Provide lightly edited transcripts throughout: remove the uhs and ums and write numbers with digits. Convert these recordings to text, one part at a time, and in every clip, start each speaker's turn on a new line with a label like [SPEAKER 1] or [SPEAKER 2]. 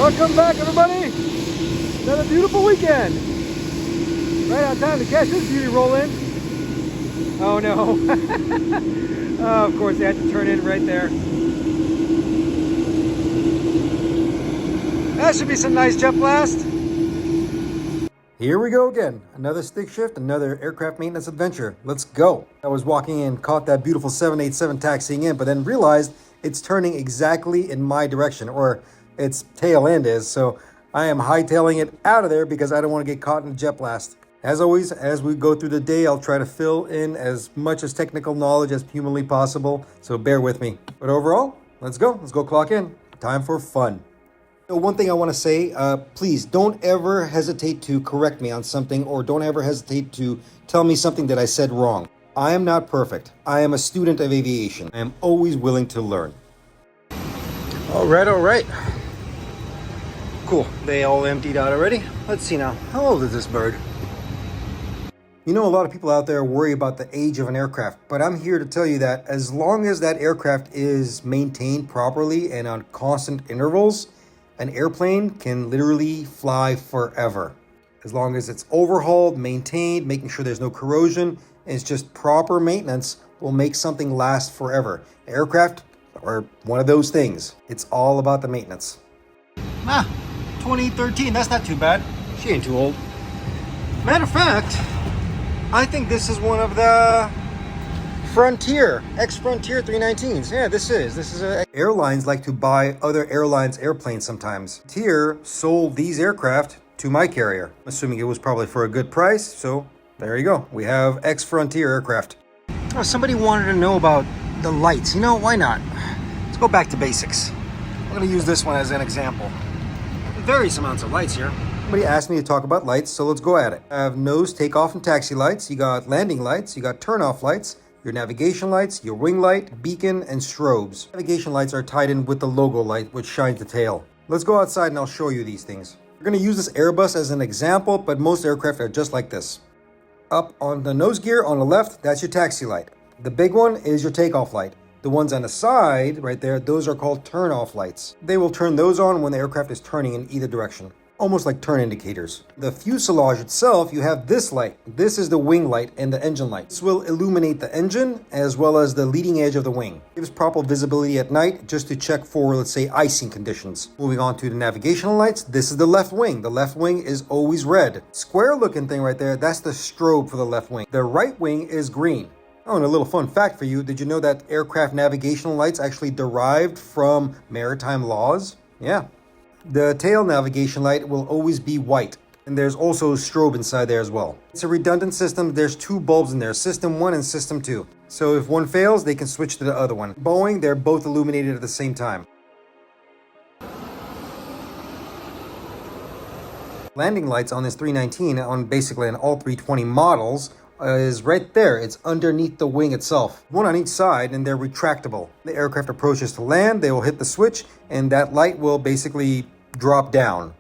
[SPEAKER 1] Welcome back, everybody. Another beautiful weekend. Right on time to catch this beauty roll in. Oh no. Oh, of course they had to turn in right there. That should be some nice jet blast. Here we go again. Another stick shift, another aircraft maintenance adventure. Let's go. I was walking in, caught that beautiful 787 taxiing in, but then realized it's turning exactly in my direction, or its tail end is, so I am hightailing it out of there because I don't want to get caught in a jet blast. As always, as we go through the day, I'll try to fill in as much as technical knowledge as humanly possible, so bear with me. But overall, let's go clock in. Time for fun. So one thing I want to say, please don't ever hesitate to correct me on something, or don't ever hesitate to tell me something that I said wrong. I am not perfect. I am a student of aviation. I am always willing to learn. All right. Cool, they all emptied out already. Let's see now, how old is this bird? You know, a lot of people out there worry about the age of an aircraft, but I'm here to tell you that as long as that aircraft is maintained properly and on constant intervals, an airplane can literally fly forever. As long as it's overhauled, maintained, making sure there's no corrosion, and it's just proper maintenance will make something last forever. Aircraft are one of those things. It's all about the maintenance. 2013, that's not too bad. She ain't too old. Matter of fact, I think this is one of the Frontier, ex-Frontier 319s. Yeah, this is a... Airlines like to buy other airlines' airplanes sometimes. Frontier sold these aircraft to my carrier. I'm assuming it was probably for a good price, so there you go. We have ex-Frontier aircraft. Oh, somebody wanted to know about the lights. You know, why not? Let's go back to basics. I'm going to use this one as an example. Various amounts of lights here. Somebody asked me to talk about lights, so let's go at it. I have nose, takeoff, and taxi lights. You got landing lights. You got turn-off lights. Your navigation lights, your wing light, beacon, and strobes. Navigation lights are tied in with the logo light, which shines the tail. Let's go outside and I'll show you these things. We're going to use this Airbus as an example, but most aircraft are just like this. Up on the nose gear on the left, that's your taxi light. The big one is your takeoff light. The ones on the side, right there, those are called turn-off lights. They will turn those on when the aircraft is turning in either direction. Almost like turn indicators. The fuselage itself, you have this light. This is the wing light and the engine light. This will illuminate the engine as well as the leading edge of the wing. It gives proper visibility at night just to check for, let's say, icing conditions. Moving on to the navigational lights, this is the left wing. The left wing is always red. Square looking thing right there, that's the strobe for the left wing. The right wing is green. Oh, and a little fun fact for you, did you know that aircraft navigational lights actually derived from maritime laws? Yeah. The tail navigation light will always be white, and there's also a strobe inside there as well. It's a redundant system. There's two bulbs in there, System 1 and System 2. So if one fails, they can switch to the other one. Boeing, they're both illuminated at the same time. Landing lights on this 319, on basically on all 320 models, is right there. It's underneath the wing itself. One on each side, and they're retractable. The aircraft approaches to land, they will hit the switch, and that light will basically drop down.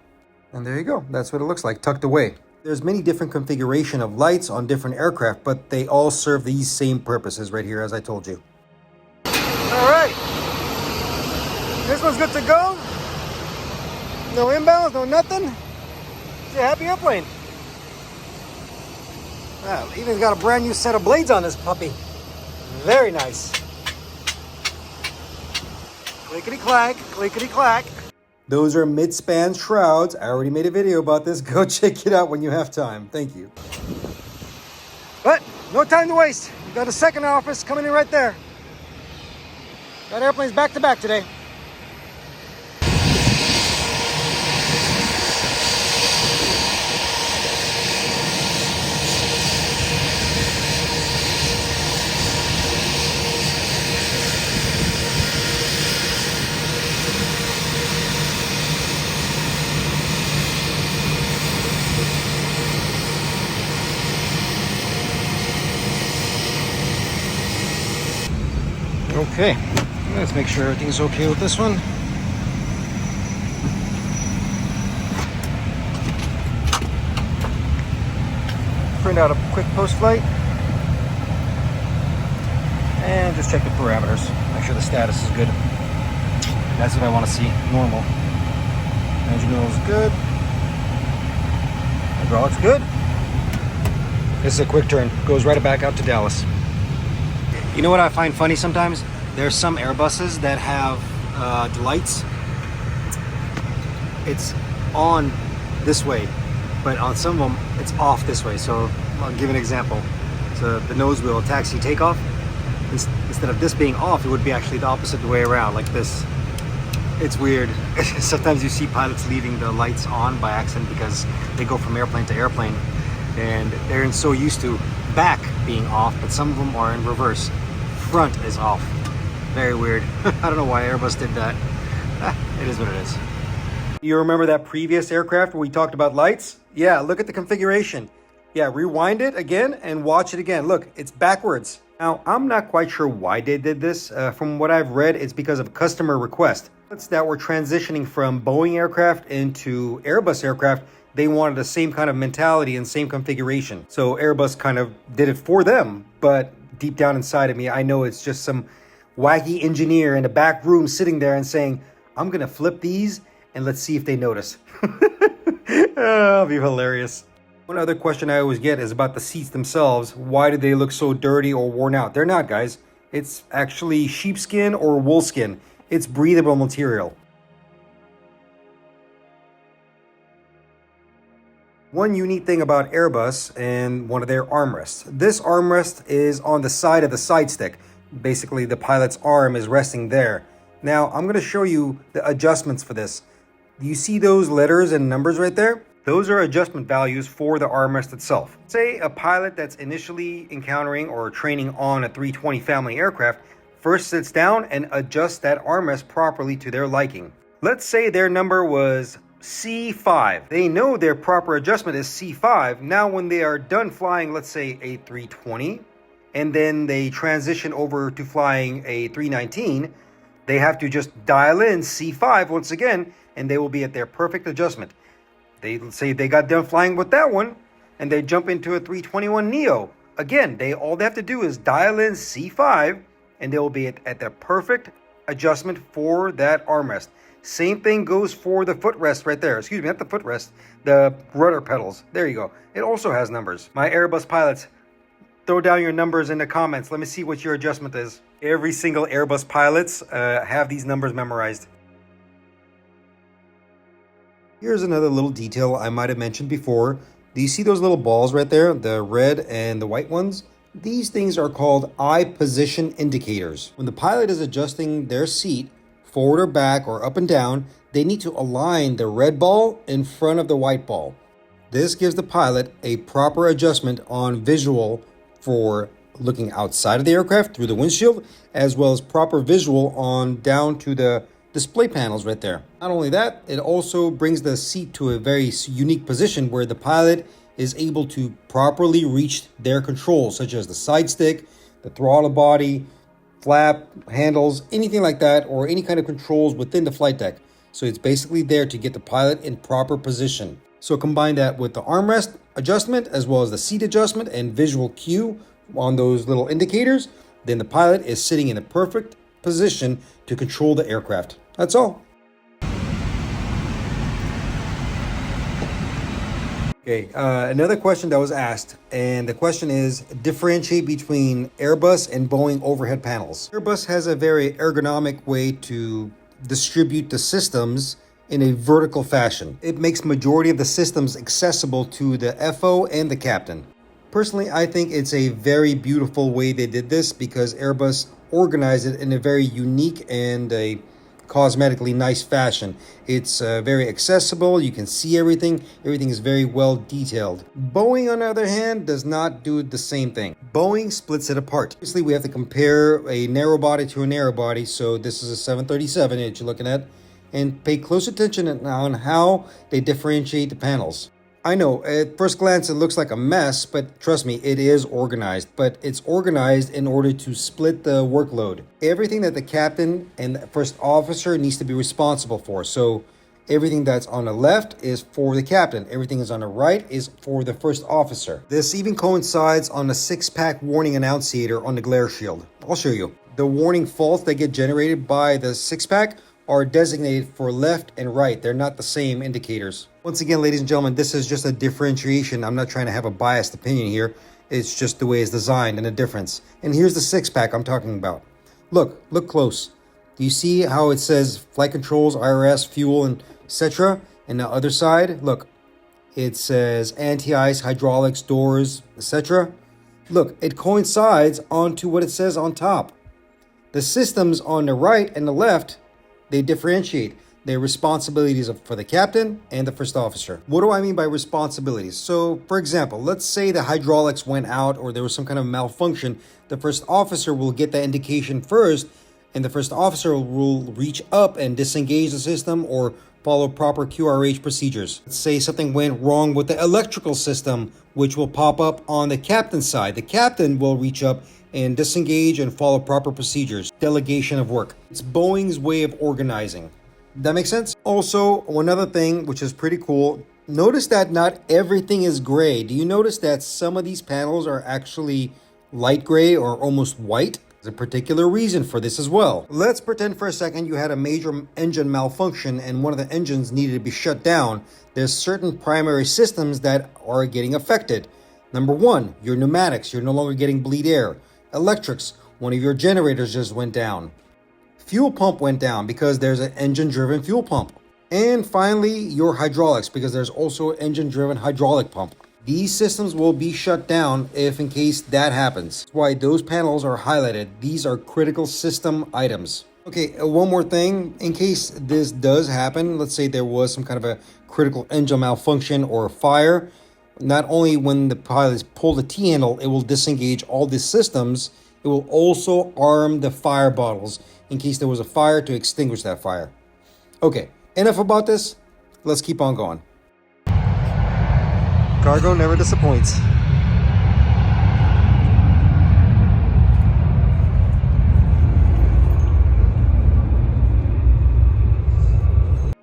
[SPEAKER 1] And there you go. That's what it looks like, tucked away. There's many different configuration of lights on different aircraft, but they all serve these same purposes right here, as I told you. All right. This one's good to go. No inbounds, no nothing. It's a happy airplane. Wow, even got a brand new set of blades on this puppy. Very nice. Clickety-clack, clickety-clack. Those are mid-span shrouds. I already made a video about this. Go check it out when you have time. Thank you. But no time to waste. We've got a second office coming in right there. Got airplanes back-to-back today. Okay, let's make sure everything's okay with this one. Print out a quick post flight and just check the parameters. Make sure the status is good. That's what I want to see, normal. Engine oil is good. Hydraulics good. This is a quick turn. Goes right back out to Dallas. You know what I find funny sometimes? There's some Airbuses that have the lights. It's on this way, but on some of them it's off this way. So I'll give an example. So the nose wheel taxi takeoff, instead of this being off, it would be actually the opposite way around, like this. It's weird. Sometimes you see pilots leaving the lights on by accident because they go from airplane to airplane, and they're so used to back being off, but some of them are in reverse. Front is off. Very weird. I don't know why Airbus did that. It is what it is. You remember that previous aircraft where we talked about lights? Yeah, look at the configuration. Yeah, rewind it again and watch it again. Look, it's backwards. Now, I'm not quite sure why they did this. From what I've read, it's because of customer request. It's that we're transitioning from Boeing aircraft into Airbus aircraft. They wanted the same kind of mentality and same configuration. So Airbus kind of did it for them, but deep down inside of me, I know it's just some wacky engineer in a back room sitting there and saying, I'm gonna flip these and let's see if they notice. That'll be hilarious. One other question I always get is about the seats themselves. Why do they look so dirty or worn out? They're not, guys. It's actually sheepskin or woolskin. It's breathable material. One unique thing about Airbus and one of their armrests. This armrest is on the side of the side stick. Basically, the pilot's arm is resting there. Now, I'm going to show you the adjustments for this. Do you see those letters and numbers right there? Those are adjustment values for the armrest itself. Say a pilot that's initially encountering or training on a 320 family aircraft first sits down and adjusts that armrest properly to their liking. Let's say their number was C5. They know their proper adjustment is C5. Now when they are done flying, let's say a 320, and then they transition over to flying a 319, they have to just dial in C5 once again, and they will be at their perfect adjustment. They say they got done flying with that one, and they jump into a 321 Neo. Again, all they have to do is dial in C5, and they will be at the perfect adjustment for that armrest. Same thing goes for the footrest right there. Excuse me, not the footrest, the rudder pedals. There you go. It also has numbers. My Airbus pilots, throw down your numbers in the comments. Let me see what your adjustment is. Every single Airbus pilots have these numbers memorized. Here's another little detail I might have mentioned before. Do you see those little balls right there? The red and the white ones? These things are called eye position indicators. When the pilot is adjusting their seat, forward or back or up and down, they need to align the red ball in front of the white ball. This gives the pilot a proper adjustment on visual for looking outside of the aircraft through the windshield, as well as proper visual on down to the display panels right there. Not only that, it also brings the seat to a very unique position where the pilot is able to properly reach their controls, such as the side stick, the throttle body, flap, handles, anything like that, or any kind of controls within the flight deck. So it's basically there to get the pilot in proper position. So combine that with the armrest adjustment, as well as the seat adjustment and visual cue on those little indicators, then the pilot is sitting in a perfect position to control the aircraft. That's all. Okay, another question that was asked, and the question is, differentiate between Airbus and Boeing overhead panels. Airbus has a very ergonomic way to distribute the systems in a vertical fashion. It makes majority of the systems accessible to the FO and the captain. Personally, I think it's a very beautiful way they did this because Airbus organized it in a very unique and a cosmetically nice fashion. It's very accessible. You can see everything. Everything is very well detailed. Boeing, on the other hand, does not do the same thing. Boeing splits it apart. Obviously, we have to compare a narrow body to a narrow body. So this is a 737 that you're looking at, and pay close attention on how they differentiate the panels. I know, at first glance, it looks like a mess, but trust me, it is organized. But it's organized in order to split the workload. Everything that the captain and the first officer needs to be responsible for. So everything that's on the left is for the captain. Everything that's on the right is for the first officer. This even coincides on the 6-pack warning annunciator on the glare shield. I'll show you. The warning faults that get generated by the 6-pack are designated for left and right. They're not the same indicators. Once again, ladies and gentlemen, this is just a differentiation. I'm not trying to have a biased opinion here. It's just the way it's designed and a difference. And here's the six-pack I'm talking about. Look close. Do you see how it says flight controls, IRS, fuel, and etc.? And the other side, look, it says anti-ice, hydraulics, doors, etc. Look, it coincides onto what it says on top. The systems on the right and the left, they differentiate. Their responsibilities for the captain and the first officer. What do I mean by responsibilities? So, for example, let's say the hydraulics went out or there was some kind of malfunction. The first officer will get the indication first, and the first officer will reach up and disengage the system or follow proper QRH procedures. Let's say something went wrong with the electrical system, which will pop up on the captain's side. The captain will reach up and disengage and follow proper procedures. Delegation of work. It's Boeing's way of organizing. That makes sense? Also, one other thing, which is pretty cool, notice that not everything is gray. Do you notice that some of these panels are actually light gray or almost white? There's a particular reason for this as well. Let's pretend for a second you had a major engine malfunction and one of the engines needed to be shut down. There's certain primary systems that are getting affected. Number one, your pneumatics. You're no longer getting bleed air. Electrics. One of your generators just went down. Fuel pump went down because there's an engine-driven fuel pump. And finally, your hydraulics, because there's also an engine-driven hydraulic pump. These systems will be shut down if in case that happens. That's why those panels are highlighted. These are critical system items. Okay, one more thing. In case this does happen, let's say there was some kind of a critical engine malfunction or fire, not only when the pilots pull the T-handle, it will disengage all the systems, it will also arm the fire bottles in case there was a fire to extinguish that fire. Okay, enough about this. Let's keep on going. Cargo never disappoints.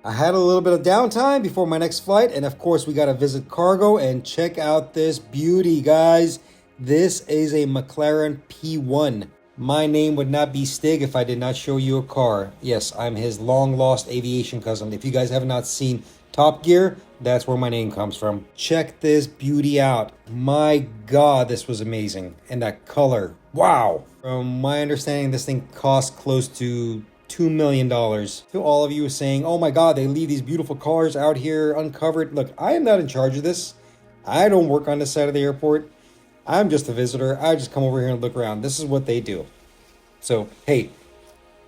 [SPEAKER 1] I had a little bit of downtime before my next flight, and of course we got to visit cargo and check out this beauty, guys. This is a McLaren P1. My name would not be Stig if I did not show you a car. Yes, I'm his long-lost aviation cousin. If you guys have not seen Top Gear, that's where my name comes from. Check this beauty out. My God, this was amazing. And that color, wow. From my understanding, this thing cost close to $2 million. To all of you saying, oh my God, they leave these beautiful cars out here uncovered. Look, I am not in charge of this. I don't work on this side of the airport. I'm just a visitor. I just come over here and look around. This is what they do. So, hey,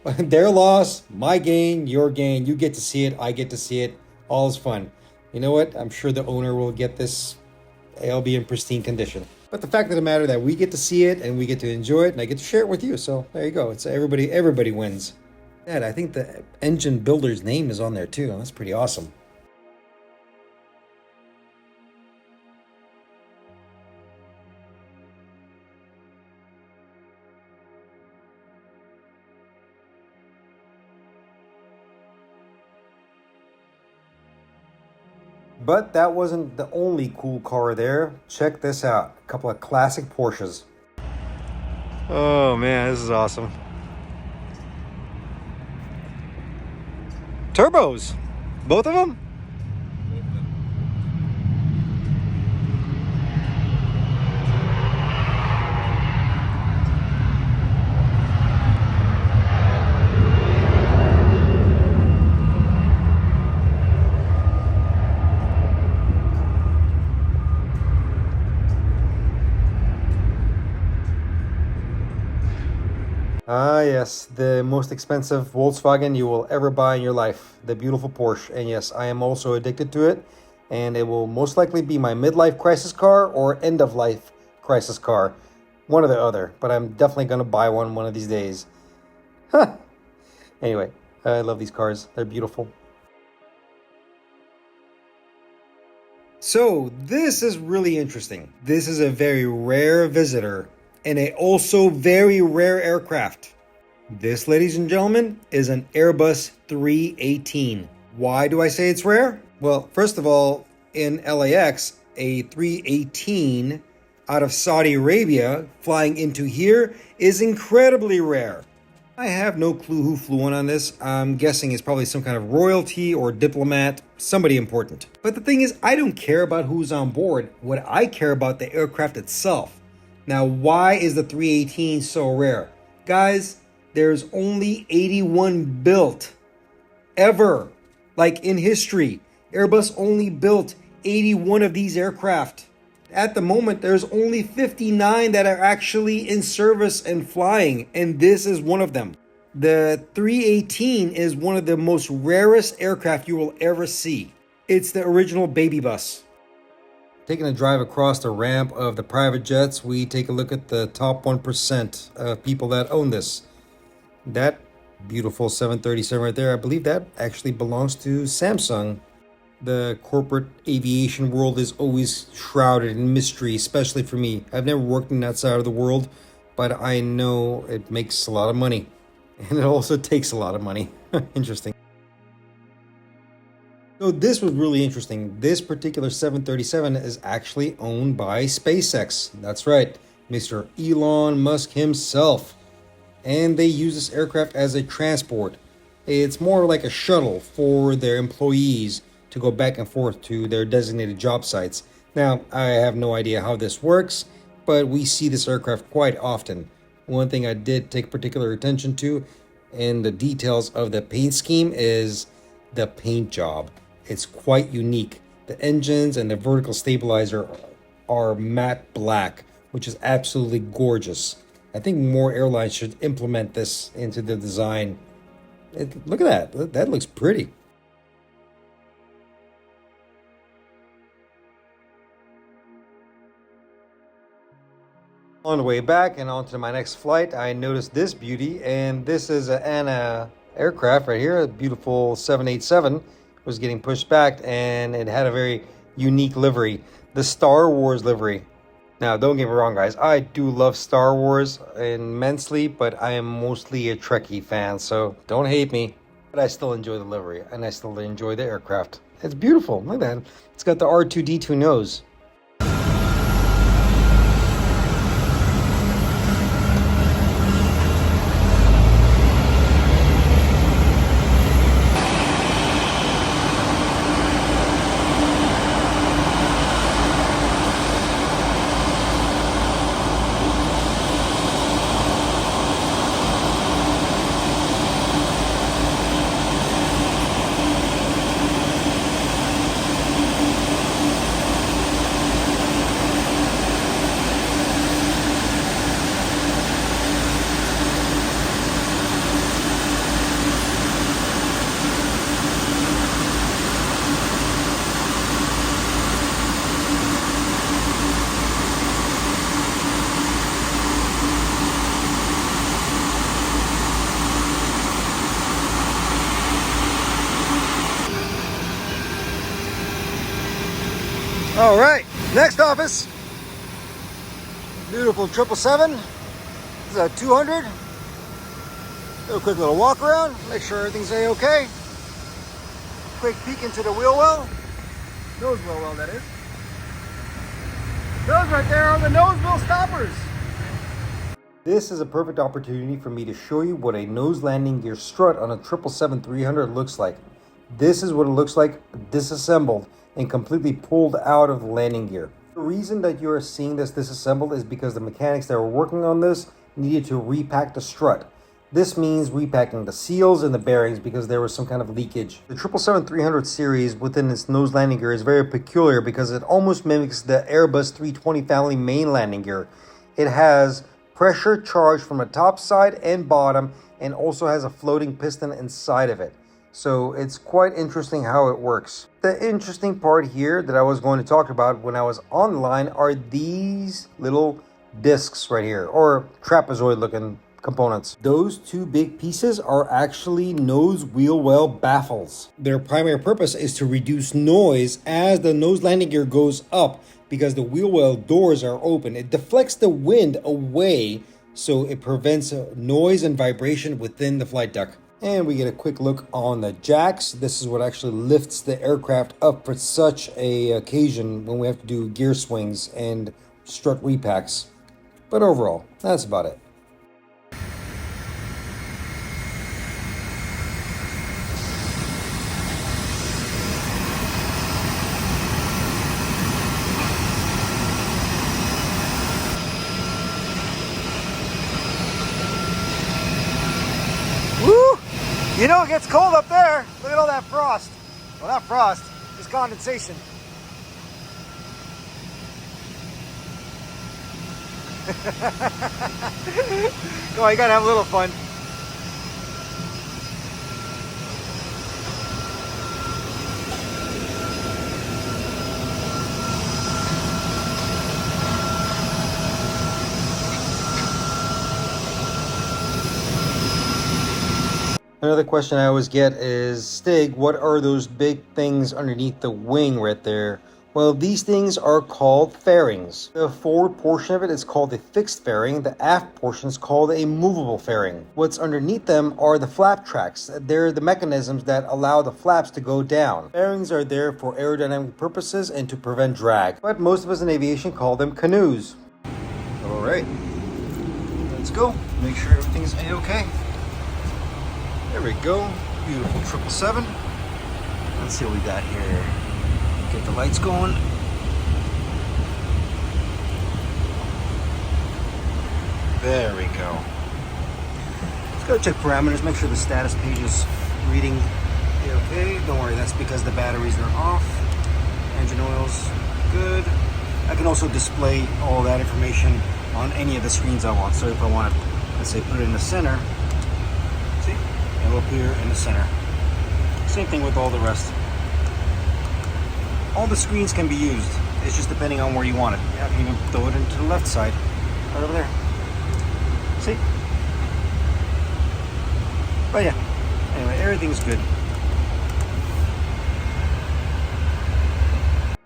[SPEAKER 1] their loss, my gain, your gain. You get to see it. I get to see it. All is fun. You know what? I'm sure the owner will get this. It'll be in pristine condition. But the fact of the matter that we get to see it and we get to enjoy it and I get to share it with you. So there you go. It's everybody wins. Yeah, I think the engine builder's name is on there too. That's pretty awesome. But that wasn't the only cool car there. Check this out. A couple of classic Porsches. Oh man, this is awesome. Turbos. Both of them? Ah, yes, the most expensive Volkswagen you will ever buy in your life, the beautiful Porsche. And yes, I am also addicted to it, and it will most likely be my midlife crisis car or end of life crisis car, one or the other. But I'm definitely going to buy one of these days. Huh. Anyway, I love these cars. They're beautiful. So this is really interesting. This is a very rare visitor and a also very rare aircraft. This, ladies and gentlemen, is an Airbus 318. Why do I say it's rare? Well, first of all, in LAX, a 318 out of Saudi Arabia flying into here is incredibly rare. I have no clue who flew on this. I'm guessing it's probably some kind of royalty or diplomat, somebody important. But the thing is, I don't care about who's on board. What I care about the aircraft itself. Now, why is the 318 so rare? Guys, there's only 81 built ever. Like in history, Airbus only built 81 of these aircraft. At the moment, there's only 59 that are actually in service and flying, and this is one of them. The 318 is one of the most rarest aircraft you will ever see. It's the original baby bus. Taking a drive across the ramp of the private jets, we take a look at the top 1% of people that own this. That beautiful 737 right there, I believe that actually belongs to Samsung. The corporate aviation world is always shrouded in mystery, especially for me. I've never worked in that side of the world, but I know it makes a lot of money. And it also takes a lot of money. Interesting. So this was really interesting. This particular 737 is actually owned by SpaceX. That's right, Mr. Elon Musk himself. And they use this aircraft as a transport. It's more like a shuttle for their employees to go back and forth to their designated job sites. Now, I have no idea how this works, but we see this aircraft quite often. One thing I did take particular attention to in the details of the paint scheme is the paint job. It's quite unique. The engines and the vertical stabilizer are matte black, which is absolutely gorgeous. I think more airlines should implement this into the design. Look at that. That looks pretty. On the way back and on to my next flight, I noticed this beauty, and this is an aircraft right here, a beautiful 787. It was getting pushed back, and it had a very unique livery, the Star Wars livery. Now, don't get me wrong, guys. I do love Star Wars immensely, but I am mostly a Trekkie fan, so don't hate me. But I still enjoy the livery, and I still enjoy the aircraft. It's beautiful. Look at that. It's got the R2-D2 nose. All right, next office. Beautiful 777. This is a 200. Do a quick little walk around, make sure everything's A-okay. Quick peek into the wheel well. Nose wheel well, that is. Those right there are the nose wheel stoppers. This is a perfect opportunity for me to show you what a nose landing gear strut on a 777-300 looks like. This is what it looks like disassembled and completely pulled out of the landing gear. The reason that you are seeing this disassembled is because the mechanics that were working on this needed to repack the strut. This means repacking the seals and the bearings because there was some kind of leakage. The 777-300 series within its nose landing gear is very peculiar because it almost mimics the Airbus 320 family main landing gear. It has pressure charged from the top side and bottom and also has a floating piston inside of it. So it's quite interesting how it works. The interesting part here that I was going to talk about when I was online are these little discs right here, or trapezoid looking components. Those two big pieces are actually nose wheel well baffles. Their primary purpose is to reduce noise as the nose landing gear goes up because the wheel well doors are open. It deflects the wind away so it prevents noise and vibration within the flight deck. And we get a quick look on the jacks. This is what actually lifts the aircraft up for such a occasion when we have to do gear swings and strut repacks. But overall, that's about it. You know it gets cold up there. Look at all that frost. Well, not frost, just condensation. Come on, you gotta have a little fun. Another question I always get is, Stig, what are those big things underneath the wing right there? Well, these things are called fairings. The forward portion of it is called a fixed fairing. The aft portion is called a movable fairing. What's underneath them are the flap tracks. They're the mechanisms that allow the flaps to go down. Fairings are there for aerodynamic purposes and to prevent drag. But most of us in aviation call them canoes. All right, let's go. Make sure everything's A-okay. There we go. Beautiful 777. Let's see what we got here. Get the lights going. There we go. Let's go check parameters. Make sure the status page is reading okay. Don't worry, that's because the batteries are off. Engine oil's good. I can also display all that information on any of the screens I want. So if I want to, let's say, put it in the center. See? It'll appear in the center. Same thing with all the rest. All the screens can be used. It's just depending on where you want it. I can even throw it into the left side. Right over there. See? But yeah. Anyway, everything's good.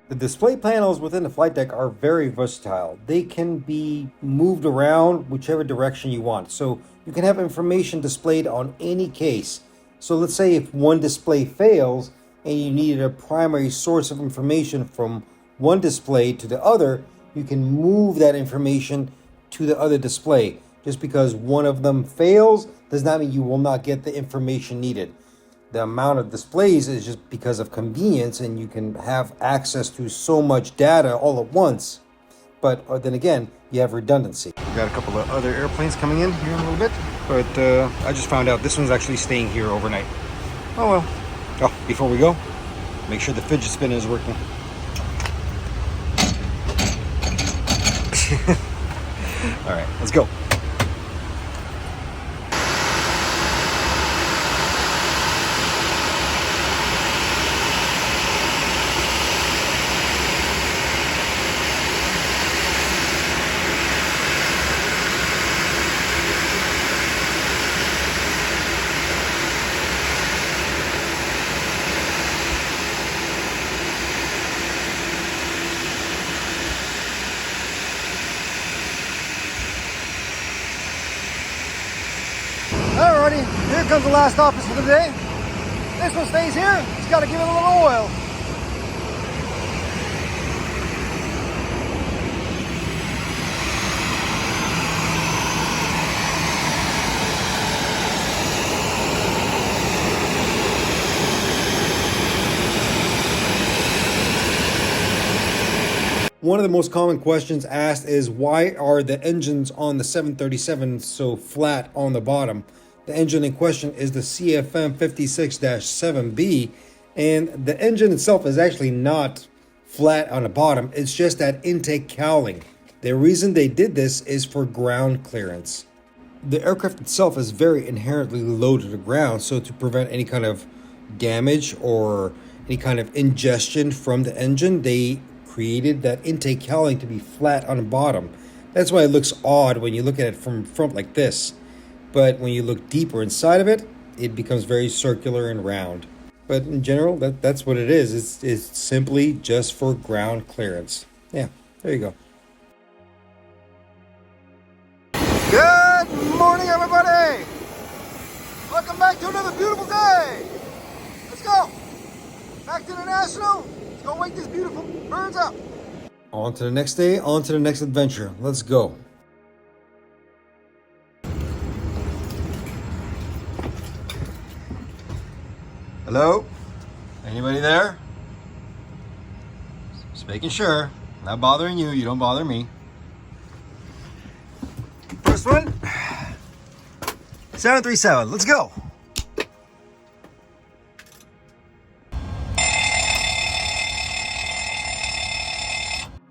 [SPEAKER 1] The display panels within the flight deck are very versatile. They can be moved around whichever direction you want. So you can have information displayed on any case. So let's say if one display fails and you needed a primary source of information from one display to the other, you can move that information to the other display. Just because one of them fails does not mean you will not get the information needed. The amount of displays is just because of convenience, and you can have access to so much data all at once. But then again, you have redundancy. We got a couple of other airplanes coming in here in a little bit, but I just found out this one's actually staying here overnight. Oh well. Oh, before we go, make sure the fidget spinner is working. All right, let's go. Alrighty, here comes the last office for the day. This one stays here, just gotta give it a little oil. One of the most common questions asked is, why are the engines on the 737 so flat on the bottom? The engine in question is the CFM 56-7B, and the engine itself is actually not flat on the bottom. It's just that intake cowling. The reason they did this is for ground clearance. The aircraft itself is very inherently low to the ground, so to prevent any kind of damage or any kind of ingestion from the engine, they created that intake cowling to be flat on the bottom. That's why it looks odd when you look at it from front like this. But when you look deeper inside of it, it becomes very circular and round. But in general, that's what it is. It's simply just for ground clearance. Yeah, there you go. Good morning, everybody! Welcome back to another beautiful day! Let's go! Back to the National. Let's go wake these beautiful birds up. On to the next day, on to the next adventure. Let's go. Hello? Anybody there? Just making sure. Not bothering you, you don't bother me. First one. 737, let's go.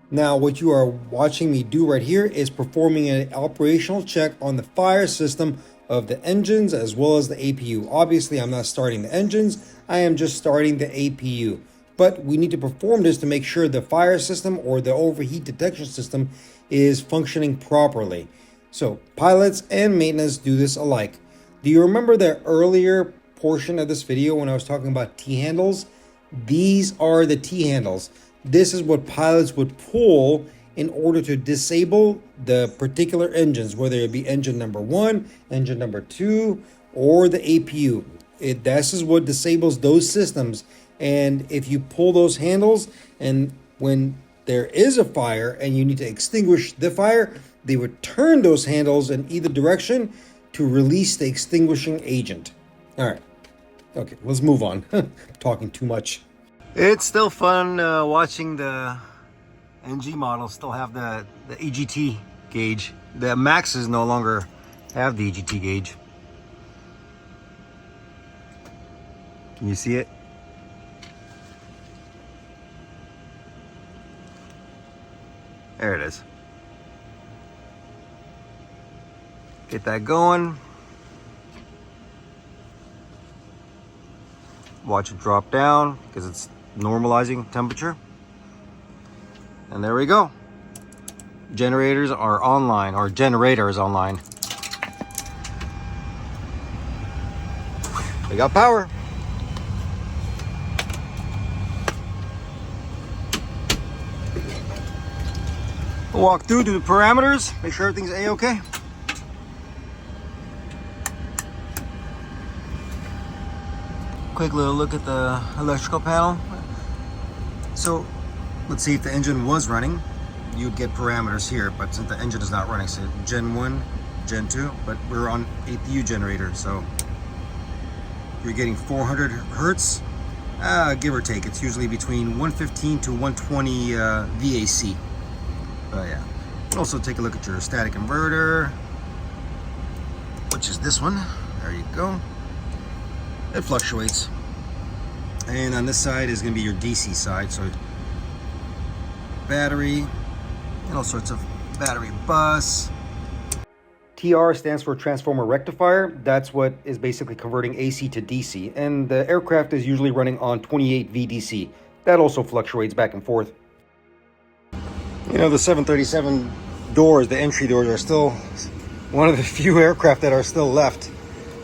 [SPEAKER 1] Now, what you are watching me do right here is performing an operational check on the fire system of the engines as well as the APU. Obviously, I'm not starting the engines, I am just starting the APU. But we need to perform this to make sure the fire system or the overheat detection system is functioning properly. So, pilots and maintenance do this alike. Do you remember the earlier portion of this video when I was talking about T-handles? These are the T-handles. This is what pilots would pull in order to disable the particular engines, whether it be engine number 1, engine number 2, or the APU. This is what disables those systems. And if you pull those handles, and when there is a fire and you need to extinguish the fire, they would turn those handles in either direction to release the extinguishing agent. All right. Okay, let's move on. Talking too much. It's still fun watching the NG models still have the EGT gauge. The Maxes no longer have the EGT gauge. Can you see it? There it is. Get that going. Watch it drop down because it's normalizing temperature. And there we go. Generators are online, or generator is online. We got power. We'll walk through to the parameters, make sure everything's A-okay. Quick little look at the electrical panel. So let's see if the engine was running. You'd get parameters here, but since the engine is not running, so Gen 1, Gen 2, but we're on APU generator, so you're getting 400 hertz, give or take. It's usually between 115 to 120 VAC. But yeah, also take a look at your static inverter, which is this one. There you go. It fluctuates. And on this side is going to be your DC side, so battery and all sorts of battery bus. TR stands for transformer rectifier. That's what is basically converting AC to DC, and the aircraft is usually running on 28 VDC. That also fluctuates back and forth. You know, the 737 doors, the entry doors, are still one of the few aircraft that are still left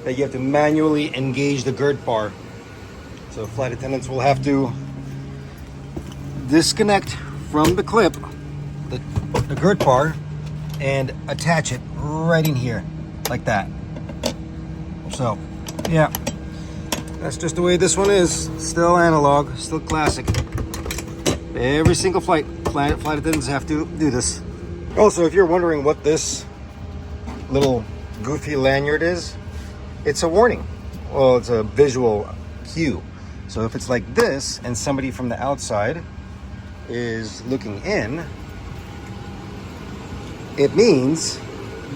[SPEAKER 1] that you have to manually engage the girth bar. So flight attendants will have to disconnect from the clip the girth bar and attach it right in here like that. So yeah, that's just the way this one is. Still analog, still classic. Every single flight attendants have to do this. Also, if you're wondering what this little goofy lanyard is, it's a warning. Well, it's a visual cue. So if it's like this and somebody from the outside is looking in, it means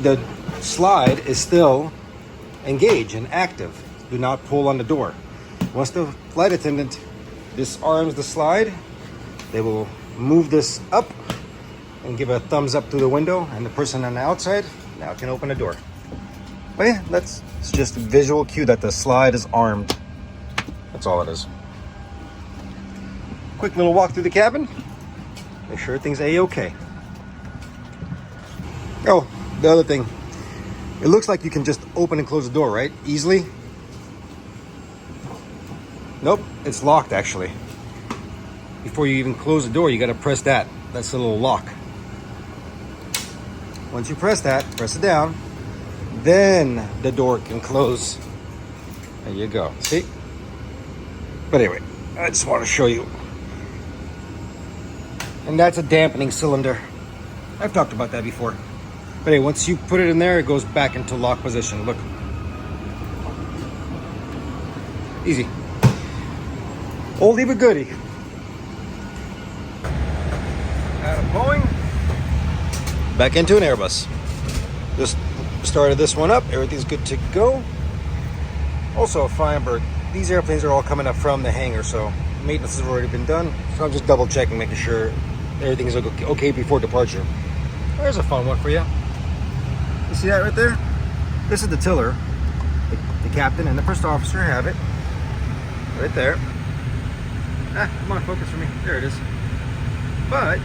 [SPEAKER 1] the slide is still engaged and active. Do not pull on the door. Once the flight attendant disarms the slide, they will move this up and give a thumbs up through the window, and the person on the outside now can open the door. But yeah, it's just a visual cue that the slide is armed. That's all it is. Quick little walk through the cabin. Make sure everything's A-okay. Oh, the other thing. It looks like you can just open and close the door, right? Easily. Nope, it's locked actually. Before you even close the door, you gotta press that. That's a little lock. Once you press that, press it down, then the door can close. There you go. See? But anyway, I just want to show you. And that's a dampening cylinder. I've talked about that before. But anyway, once you put it in there, it goes back into lock position. Look. Easy. Oldie but goodie. Out of Boeing. Back into an Airbus. Just started this one up. Everything's good to go. Also a Feinberg. These airplanes are all coming up from the hangar, so maintenance has already been done. So I'm just double checking, making sure everything's okay before departure. There's a fun one for you. You see that right there? This is the tiller. The captain and the first officer have it. Right there. Come on, focus for me. There it is. But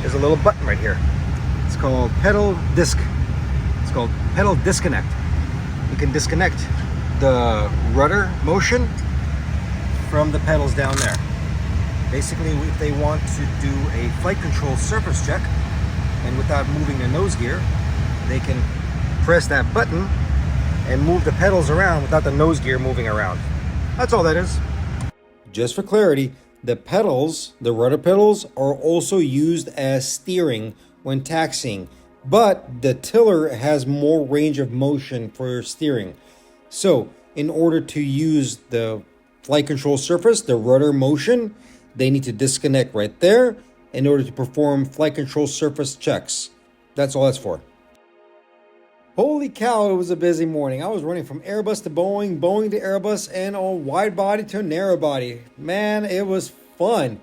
[SPEAKER 1] there's a little button right here. It's called pedal disc. It's called pedal disconnect. You can disconnect the rudder motion from the pedals down there. Basically, if they want to do a flight control surface check and without moving the nose gear, they can press that button and move the pedals around without the nose gear moving around. That's all that is. Just for clarity, the pedals, the rudder pedals, are also used as steering when taxiing, but the tiller has more range of motion for steering. So, in order to use the flight control surface, the rudder motion, they need to disconnect right there in order to perform flight control surface checks. That's all that's for. Holy cow, it was a busy morning. I was running from Airbus to Boeing, Boeing to Airbus, and on wide body to narrow body. Man, it was fun.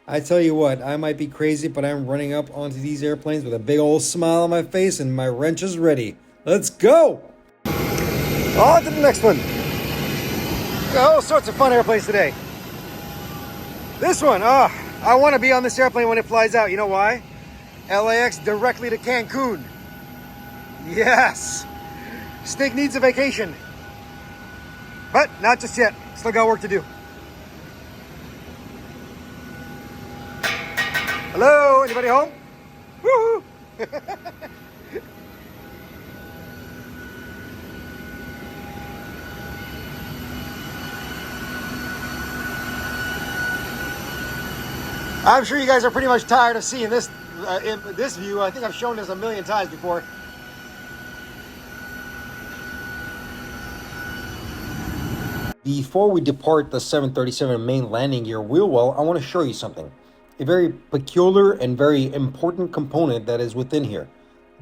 [SPEAKER 1] I tell you what, I might be crazy, but I'm running up onto these airplanes with a big old smile on my face and my wrench is ready. Let's go! On to the next one. Got all sorts of fun airplanes today. This one, I want to be on this airplane when it flies out. You know why? LAX directly to Cancun. Yes! Stig needs a vacation. But not just yet. Still got work to do. Hello? Anybody home? Woohoo! I'm sure you guys are pretty much tired of seeing this in this view. I think I've shown this a million times before. Before we depart the 737 main landing gear wheel well, I want to show you something. A very peculiar and very important component that is within here.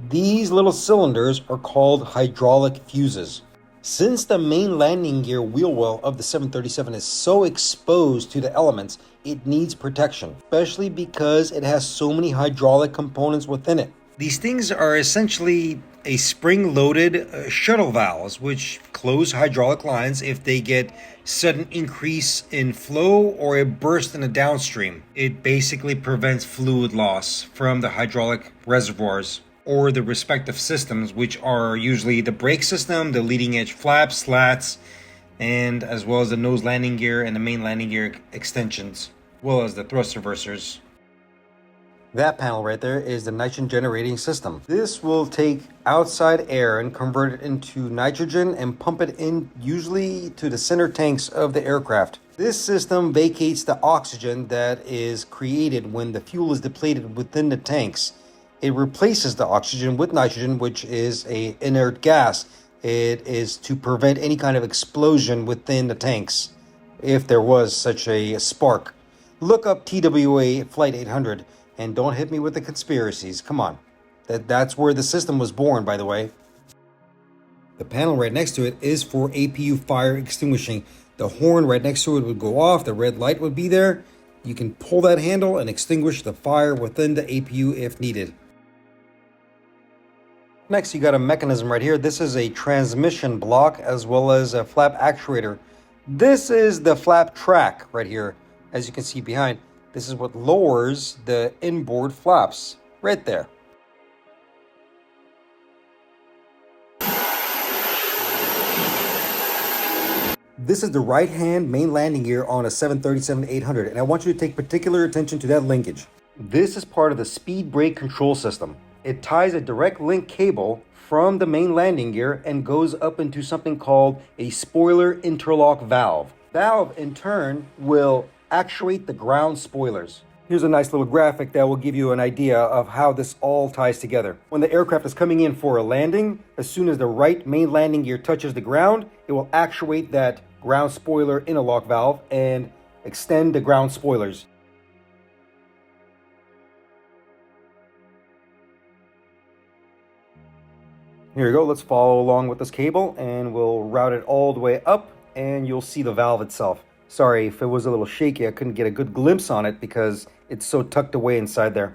[SPEAKER 1] These little cylinders are called hydraulic fuses. Since the main landing gear wheel well of the 737 is so exposed to the elements, it needs protection, especially because it has so many hydraulic components within it. These things are essentially a spring-loaded shuttle valves, which close hydraulic lines if they get sudden increase in flow or a burst in the downstream. It basically prevents fluid loss from the hydraulic reservoirs or the respective systems, which are usually the brake system, the leading edge flaps, slats, and as well as the nose landing gear and the main landing gear extensions, as well as the thrust reversers. That panel right there is the nitrogen generating system. This will take outside air and convert it into nitrogen and pump it in usually to the center tanks of the aircraft. This system vacates the oxygen that is created when the fuel is depleted within the tanks. It replaces the oxygen with nitrogen, which is an inert gas. It is to prevent any kind of explosion within the tanks if there was such a spark. Look up TWA Flight 800 and don't hit me with the conspiracies. Come on. That's where the system was born, by the way. The panel right next to it is for APU fire extinguishing. The horn right next to it would go off. The red light would be there. You can pull that handle and extinguish the fire within the APU if needed. Next, you got a mechanism right here. This is a transmission block as well as a flap actuator. This is the flap track right here, as you can see behind. This is what lowers the inboard flaps right there. This is the right-hand main landing gear on a 737-800, and I want you to take particular attention to that linkage. This is part of the speed brake control system. It ties a direct link cable from the main landing gear and goes up into something called a spoiler interlock valve. Valve, in turn, will actuate the ground spoilers. Here's a nice little graphic that will give you an idea of how this all ties together. When the aircraft is coming in for a landing, as soon as the right main landing gear touches the ground, it will actuate that ground spoiler interlock valve and extend the ground spoilers. Here you go, let's follow along with this cable and we'll route it all the way up and you'll see the valve itself. Sorry if it was a little shaky. I couldn't get a good glimpse on it because it's so tucked away inside there.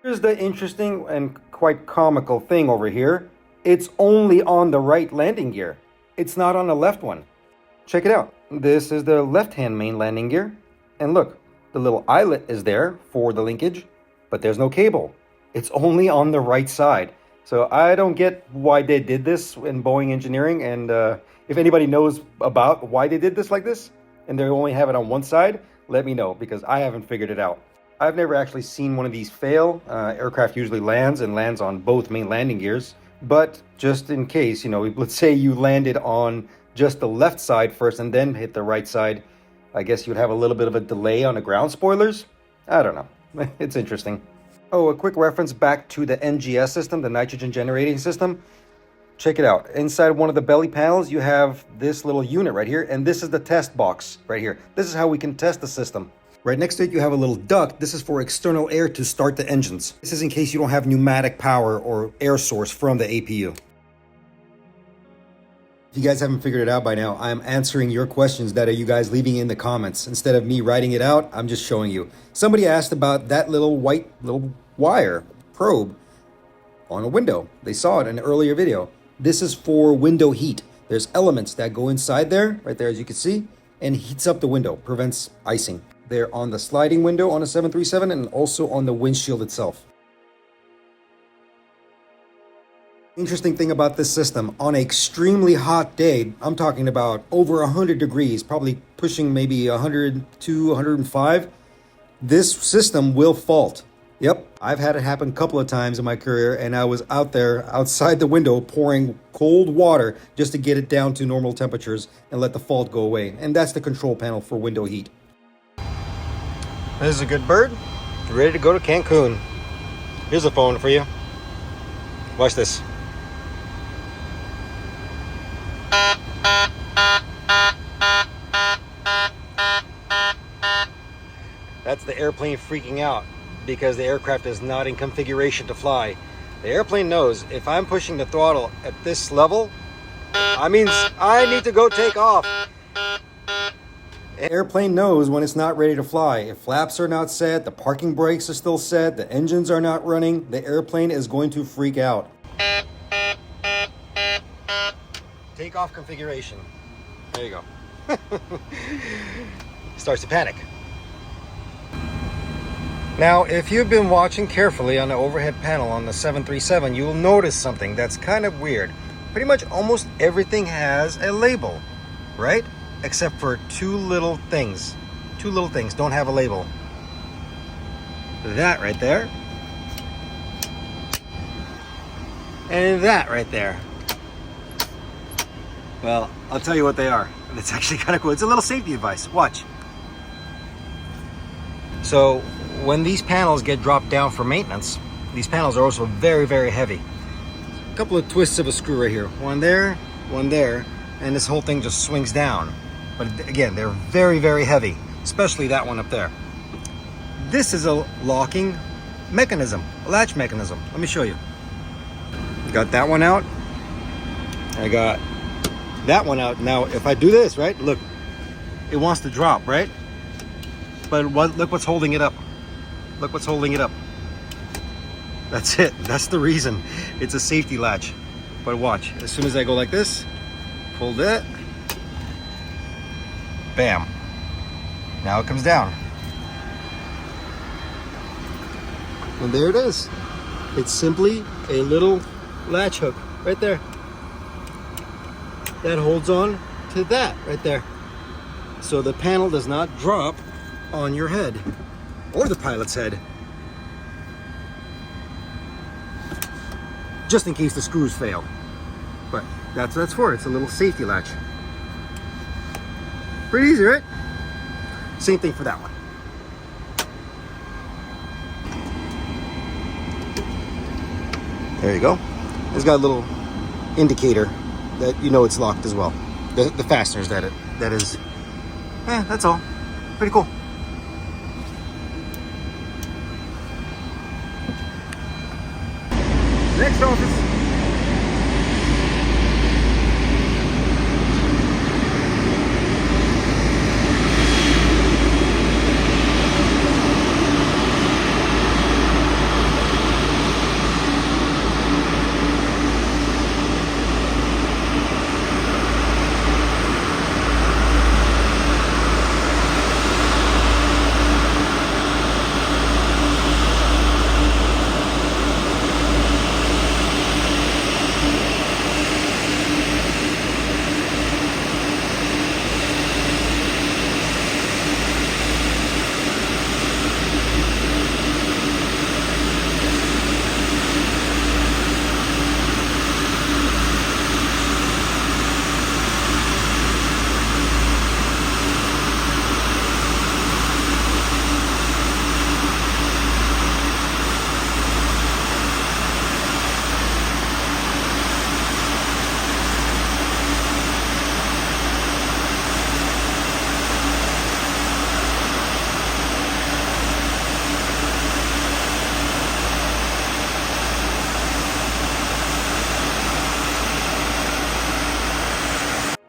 [SPEAKER 1] Here's the interesting and quite comical thing over here. It's only on the right landing gear. It's not on the left one. Check it out. This is the left-hand main landing gear. And look, the little eyelet is there for the linkage, but there's no cable. It's only on the right side. So I don't get why they did this in Boeing engineering. And if anybody knows about why they did this like this, and they only have it on one side, let me know, because I haven't figured it out. I've never actually seen one of these fail. Aircraft usually lands on both main landing gears. But just in case, let's say you landed on just the left side first and then hit the right side, I guess you'd have a little bit of a delay on the ground spoilers. I don't know. It's interesting. Oh, a quick reference back to the NGS system, the nitrogen generating system. Check it out. Inside one of the belly panels, you have this little unit right here, and this is the test box right here. This is how we can test the system. Right next to it, you have a little duct. This is for external air to start the engines. This is in case you don't have pneumatic power or air source from the APU. If you guys haven't figured it out by now, I'm answering your questions that are you guys leaving in the comments. Instead of me writing it out, I'm just showing you. Somebody asked about that little white wire probe on a window. They saw it in an earlier video. This is for window heat. There's elements that go inside there, right there as you can see, and heats up the window, prevents icing. They're on the sliding window on a 737 and also on the windshield itself. Interesting thing about this system, on an extremely hot day, I'm talking about over 100 degrees, probably pushing maybe 102, 105, this system will fault. Yep, I've had it happen a couple of times in my career, and I was out there outside the window pouring cold water just to get it down to normal temperatures and let the fault go away. And that's the control panel for window heat. This is a good bird, ready to go to Cancun. Here's a phone for you. Watch this. That's the airplane freaking out because the aircraft is not in configuration to fly. The airplane knows if I'm pushing the throttle at this level, I mean I need to go take off. The airplane knows when it's not ready to fly. If flaps are not set, the parking brakes are still set, the engines are not running, the airplane is going to freak out. Takeoff configuration. There you go. Starts to panic. Now, if you've been watching carefully on the overhead panel on the 737, you will notice something that's kind of weird. Pretty much almost everything has a label, right? Except for two little things. Two little things don't have a label. That right there. And that right there. Well, I'll tell you what they are. And it's actually kind of cool. It's a little safety advice. Watch. So when these panels get dropped down for maintenance, these panels are also very, very heavy. A couple of twists of a screw right here. One there, and this whole thing just swings down. But again, they're very, very heavy, especially that one up there. This is a locking mechanism, a latch mechanism. Let me show you. Got that one out. I got that one out. Now, if I do this, right, look, it wants to drop, right? But look what's holding it up. Look what's holding it up. That's it. That's the reason. It's a safety latch. But watch, as soon as I go like this, pull that, bam. Now it comes down. And there it is. It's simply a little latch hook right there. That holds on to that right there. So the panel does not drop on your head or the pilot's head. Just in case the screws fail. But that's what that's for. It's a little safety latch. Pretty easy, right? Same thing for that one. There you go. It's got a little indicator that you know it's locked as well. The fasteners that is. That's all. Pretty cool. Next office.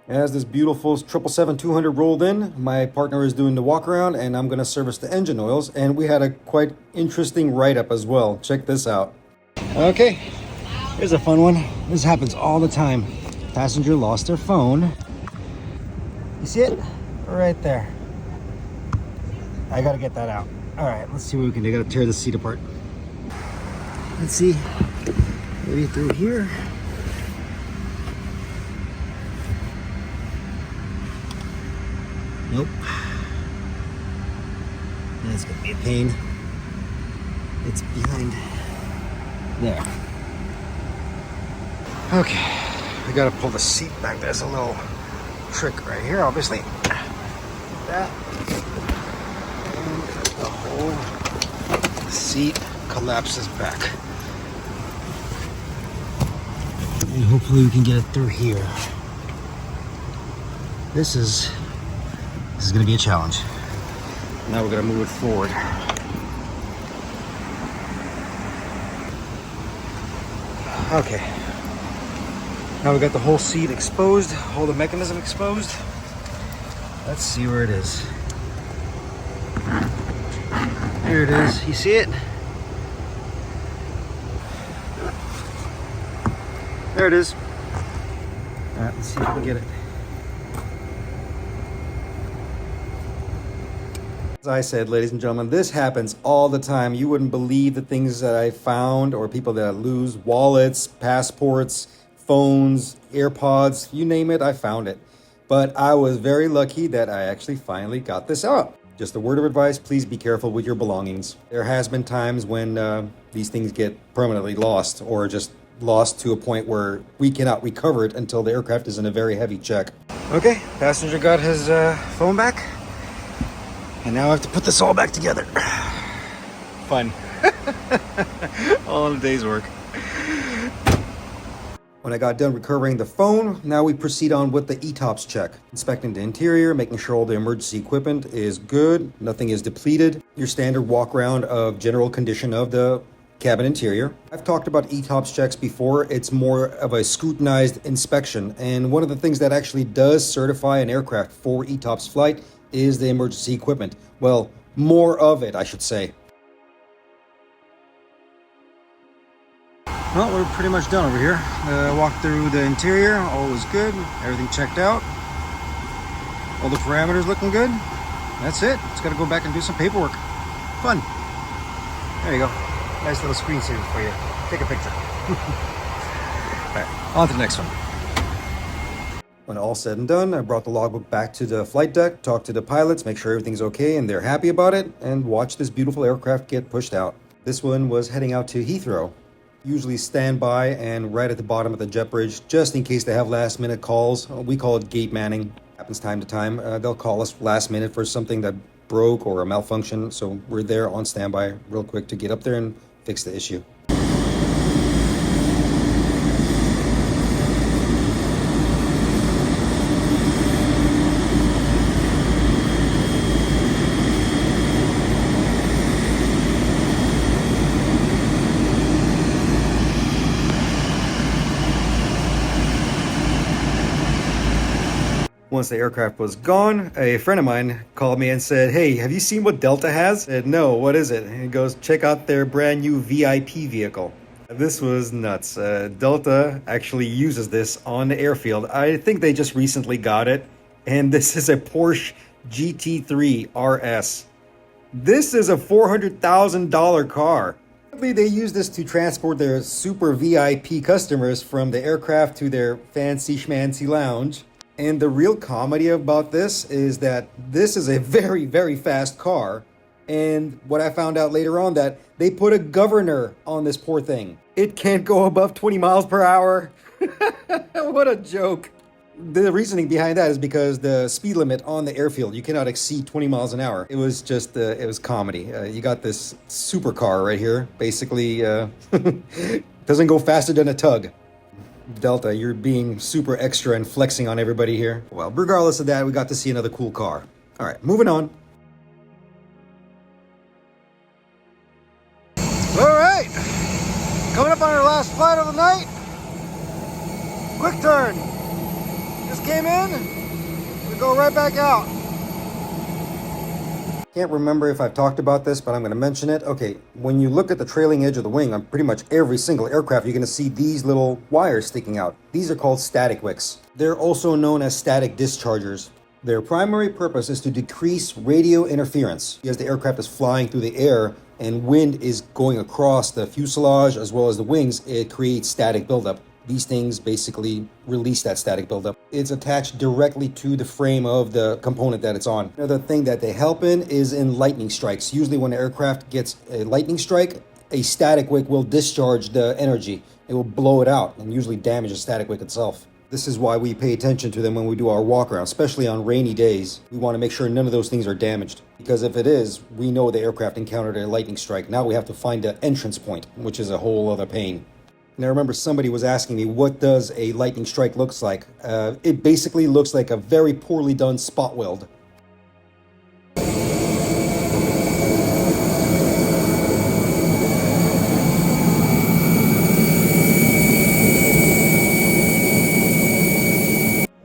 [SPEAKER 1] As this beautiful 777-200 rolled in, my partner is doing the walk around and I'm going to service the engine oils. And we had a quite interesting write-up as well. Check this out. Okay, here's a fun one. This happens all the time. Passenger lost their phone. You see it? Right there. I got to get that out. All right, let's see what we can do. I got to tear the seat apart. Let's see. Maybe through here. Nope. That's gonna be a pain. It's behind there. Okay, I gotta pull the seat back. There's a little trick right here, obviously. That. And the whole seat collapses back. And hopefully we can get it through here. This is going to be a challenge. Now we're going to move it forward. Okay. Now we got the whole seat exposed, all the mechanism exposed. Let's see where it is. Here it is. You see it? There it is. All right, let's see if we can get it. As I said, ladies and gentlemen, this happens all the time. You wouldn't believe the things that I found, or people that I lose: wallets, passports, phones, AirPods, you name it, I found it. But I was very lucky that I actually finally got this out. Just a word of advice, please be careful with your belongings. There has been times when these things get permanently lost, or just lost to a point where we cannot recover it until the aircraft is in a very heavy check. Okay, passenger got his phone back. And now I have to put this all back together. Fun. All in a day's work. When I got done recovering the phone, now we proceed on with the ETOPS check. Inspecting the interior, making sure all the emergency equipment is good, nothing is depleted. Your standard walk around of general condition of the cabin interior. I've talked about ETOPS checks before. It's more of a scrutinized inspection. And one of the things that actually does certify an aircraft for ETOPS flight is the emergency equipment. Well, more of it, I should say. Well, we're pretty much done over here. Walked through the interior, all was good, everything checked out. All the parameters looking good. That's it. Just gotta go back and do some paperwork. Fun. There you go. Nice little screensaver for you. Take a picture. All right, on to the next one. When all said and done, I brought the logbook back to the flight deck, talked to the pilots, make sure everything's okay and they're happy about it, and watch this beautiful aircraft get pushed out. This one was heading out to Heathrow. Usually stand by and right at the bottom of the jet bridge, just in case they have last minute calls. We call it gate manning. Happens time to time. They'll call us last minute for something that broke or a malfunction, so we're there on standby real quick to get up there and fix the issue. Once the aircraft was gone, a friend of mine called me and said, "Hey, have you seen what Delta has?" I said, "No, what is it?" And he goes, "Check out their brand new VIP vehicle." This was nuts. Delta actually uses this on the airfield. I think they just recently got it. And this is a Porsche GT3 RS. This is a $400,000 car. They use this to transport their super VIP customers from the aircraft to their fancy schmancy lounge. And the real comedy about this is that this is a very, very fast car. And what I found out later on, that they put a governor on this poor thing. It can't go above 20 miles per hour. What a joke. The reasoning behind that is because the speed limit on the airfield, you cannot exceed 20 miles an hour. It was just, it was comedy. You got this supercar right here, basically doesn't go faster than a tug. Delta, you're being super extra and flexing on everybody here. Well, regardless of that, we got to see another cool car. All right, moving on. All right, coming up on our last flight of the night. Quick turn. Just came in, we go right back out. Can't remember if I've talked about this, but I'm going to mention it. Okay, when you look at the trailing edge of the wing on pretty much every single aircraft, you're going to see these little wires sticking out. These are called static wicks. They're also known as static dischargers. Their primary purpose is to decrease radio interference. As the aircraft is flying through the air and wind is going across the fuselage as well as the wings, it creates static buildup. These things basically release that static buildup. It's attached directly to the frame of the component that it's on. Another thing that they help in is in lightning strikes. Usually when an aircraft gets a lightning strike, a static wick will discharge the energy. It will blow it out and usually damage the static wick itself. This is why we pay attention to them when we do our walk around, especially on rainy days. We want to make sure none of those things are damaged, because if it is, we know the aircraft encountered a lightning strike. Now we have to find an entrance point, which is a whole other pain. And I remember somebody was asking me, what does a lightning strike looks like? It basically looks like a very poorly done spot weld.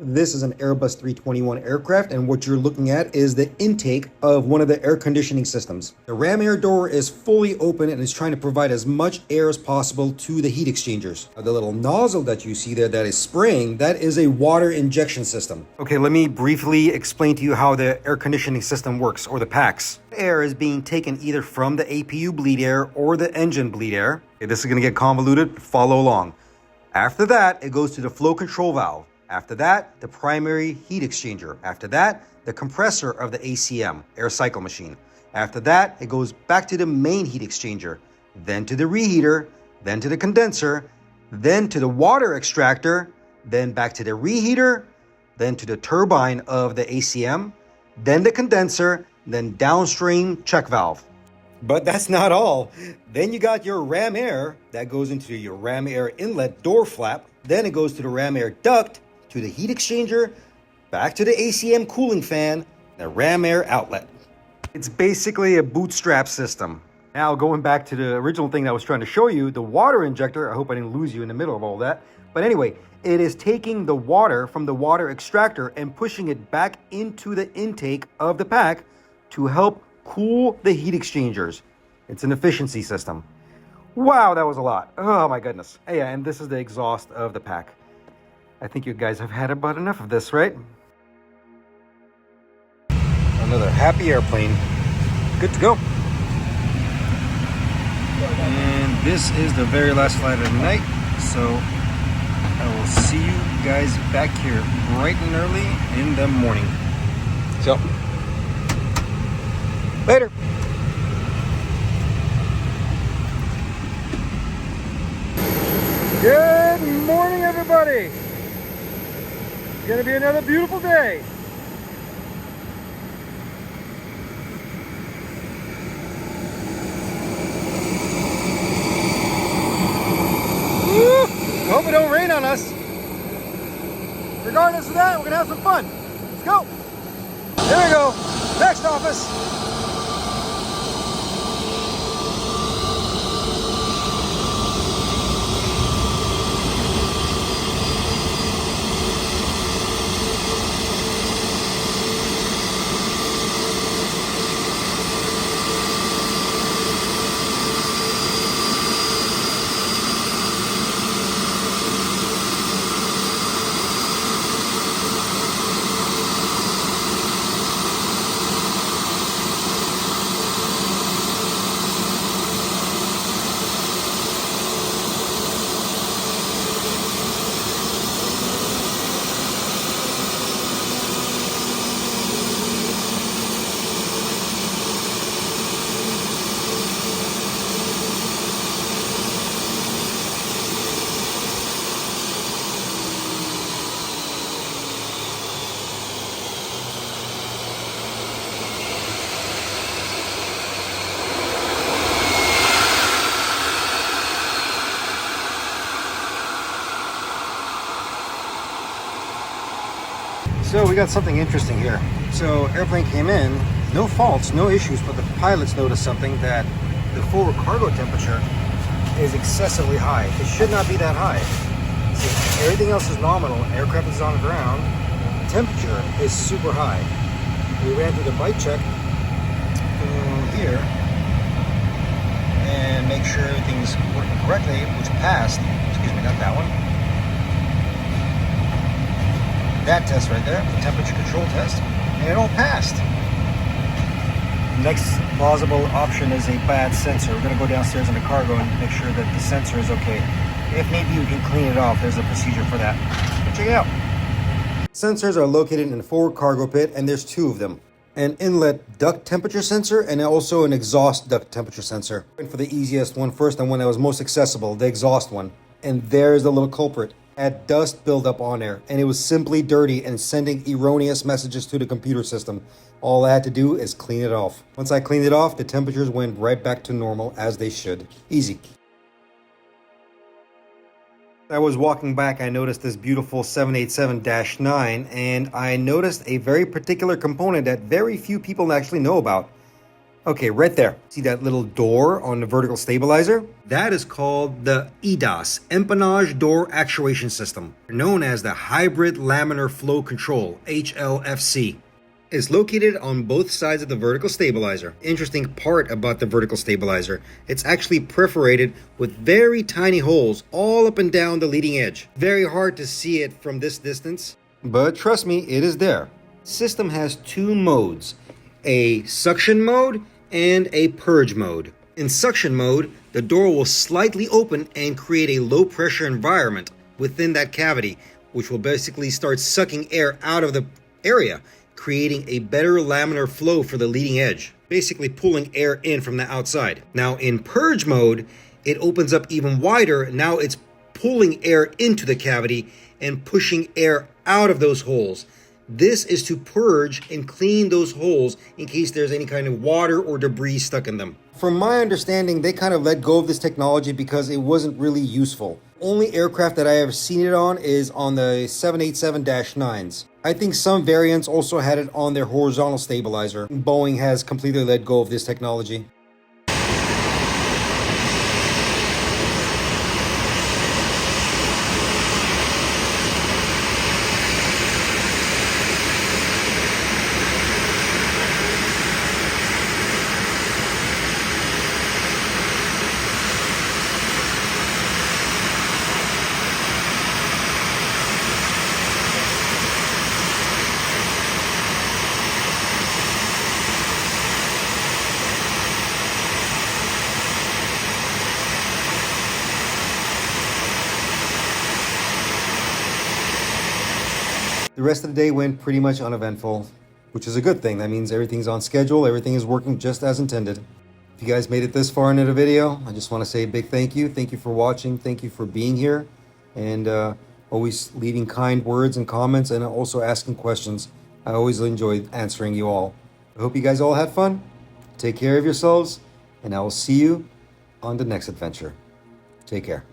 [SPEAKER 1] This is an Airbus 321 aircraft, and what you're looking at is the intake of one of the air conditioning systems. The ram air door is fully open and is trying to provide as much air as possible to the heat exchangers. The little nozzle that you see there that is spraying, that is a water injection system. Okay, let me briefly explain to you how the air conditioning system works, or the packs. Air is being taken either from the APU bleed air or the engine bleed air. Okay, this is going to get convoluted. Follow along. After that, it goes to the flow control valve. After that, the primary heat exchanger. After that, the compressor of the ACM, air cycle machine. After that, it goes back to the main heat exchanger, then to the reheater, then to the condenser, then to the water extractor, then back to the reheater, then to the turbine of the ACM, then the condenser, then downstream check valve. But that's not all. Then you got your ram air that goes into your ram air inlet door flap. Then it goes to the ram air duct, to the heat exchanger, back to the ACM cooling fan, the ram air outlet. It's basically a bootstrap system. Now, going back to the original thing that I was trying to show you, the water injector, I hope I didn't lose you in the middle of all that. But anyway, it is taking the water from the water extractor and pushing it back into the intake of the pack to help cool the heat exchangers. It's an efficiency system. Wow, that was a lot. Oh my goodness. Yeah, and this is the exhaust of the pack. I think you guys have had about enough of this, right? Another happy airplane. Good to go. And this is the very last flight of the night, so I will see you guys back here bright and early in the morning. So, later. Good morning, everybody. It's gonna be another beautiful day. Woo! Hope it don't rain on us. Regardless of that, we're gonna have some fun. Let's go. There we go. Next office. So we got something interesting here. So airplane came in, no faults, no issues, but the pilots noticed something, that the forward cargo temperature is excessively high. It should not be that high. See, everything else is nominal. Aircraft is on the ground. Temperature is super high. We ran through the bike check here and make sure everything's working correctly, which passed. Excuse me, not that one. That test right there, the temperature control test, and it all passed. Next plausible option is a bad sensor. We're going to go downstairs in the cargo and make sure that the sensor is okay. If maybe you can clean it off, there's a procedure for that. But check it out. Sensors are located in the forward cargo pit, and there's two of them. An inlet duct temperature sensor and also an exhaust duct temperature sensor. Went for the easiest one first and one that was most accessible, the exhaust one. And there's the little culprit. Had dust buildup on there, and it was simply dirty and sending erroneous messages to the computer system. All I had to do is clean it off. Once I cleaned it off, the temperatures went right back to normal as they should. Easy. I was walking back, I noticed this beautiful 787-9, and I noticed a very particular component that very few people actually know about. Okay, right there. See that little door on the vertical stabilizer? That is called the EDAS, Empennage Door Actuation System, known as the Hybrid Laminar Flow Control, HLFC. It's located on both sides of the vertical stabilizer. Interesting part about the vertical stabilizer, it's actually perforated with very tiny holes all up and down the leading edge. Very hard to see it from this distance, but trust me, it is there. System has two modes, a suction mode and a purge mode. In suction mode, the door will slightly open and create a low pressure environment within that cavity, which will basically start sucking air out of the area, creating a better laminar flow for the leading edge, basically pulling air in from the outside. Now in purge mode, it opens up even wider. Now it's pulling air into the cavity and pushing air out of those holes. This is to purge and clean those holes in case there's any kind of water or debris stuck in them. From my understanding, they kind of let go of this technology because it wasn't really useful. Only aircraft that I have seen it on is on the 787-9s. I think some variants also had it on their horizontal stabilizer. Boeing has completely let go of this technology. The rest of the day went pretty much uneventful, which is a good thing. That means everything's on schedule, everything is working just as intended. If you guys made it this far into the video, I just want to say a big thank you. Thank you for watching, thank you for being here, and always leaving kind words and comments, and also asking questions. I always enjoy answering you all. I hope you guys all had fun. Take care of yourselves, and I will see you on the next adventure. Take care.